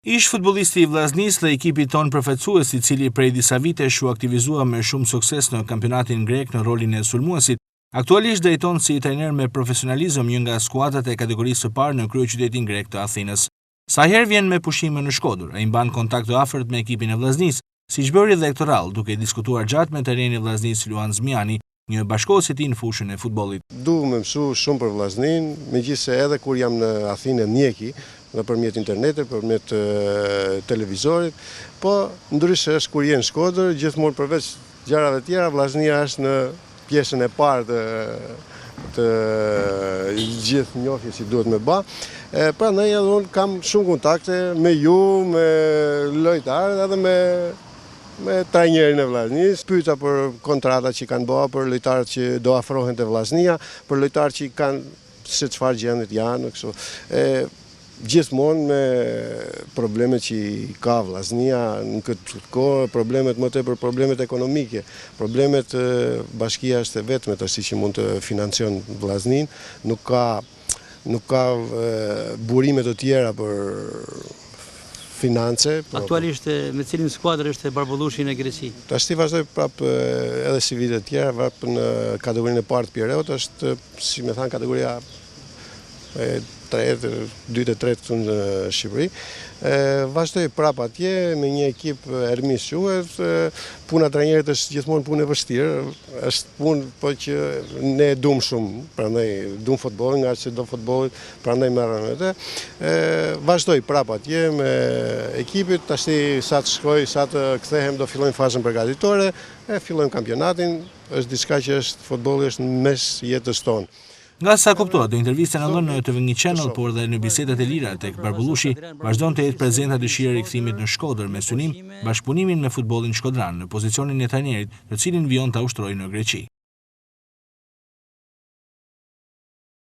Ish futbollisti i Vllaznisë dhe ekipit ton përfaqësues, i cili prej disa vitesh u aktivizua me shumë sukses në kampionatin grek në rolin e sulmuesit, aktualisht drejton si trajner me profesionalizëm një nga skuadrat e kategorisë së parë në kryeqytetin grek të Athinës. Sa herë vjen me pushime në Shkodër, ai mban kontakt të afërt me ekipin e Vllaznisë, siç bëri dhe këtë radhë, duke diskutuar gjatë me trajnerin e Vllaznisë Luan Zmiani, një bashkëkohës i tij në fushën e futbollit. Du me mësu shumë për Vllaznin, megjithëse edhe kur jam në Athinë ndjeki nëpërmjet internetit, përmjet televizorit, po ndryshe është kur je në Shkodër, gjithmonë përveç gjërave tjera, Vllaznia është në pjesën e parë të gjithë njohjes si duhet me bë. Prandaj edhe unë kam shumë kontakte me ju, me lojtarët edhe me trajnerin e Vllaznisë, pyeta për kontrata që kanë bëha, për lojtarët që do afrohen te Vllaznia, për lojtarët që kanë se çfarë gjendit janë, kështu. Gjithmonë me problemet që ka Vllaznia në këtë kohë, problemet më tepër problemet ekonomike, problemet bashkia është e vetme tash që mund të financion Vllaznin, nuk ka burime të tjera për finance. Aktualisht me cilin skuadër është Barbullushi në Greqi? Tash vazhdoj prapë edhe si vitet tjera, prapë në kategorinë e parë të Pireut, është si më thanë kategoria 2-3 këtu në Shqipëri. Vazhdoj prapë atje me një ekip Ermis quhet. Puna trajnerit është gjithmonë punë e vështirë, është punë po që ne dum shumë, prandaj dum futbollin, nga që do futbollit, prandaj merrem atë. Vazhdoj prapë atje me ekipit, tash sa të shkoj, sa të kthehem do fillojmë fazën përgatitore, fillojmë kampionatin, është diçka që është futbolli është në mes jetës tonë. Nga sa kuptohet, do intervistën e dhënë në TV1 Channel, por dhe në bisedat e lira tek Barbullushi, vazhdon të jetë prezente dëshira e rikthimit në Shkodër me synim bashkëpunimin me futbollin shkodran në pozicionin e trajnerit, të cilin vijon ta ushtrojë në Greqi.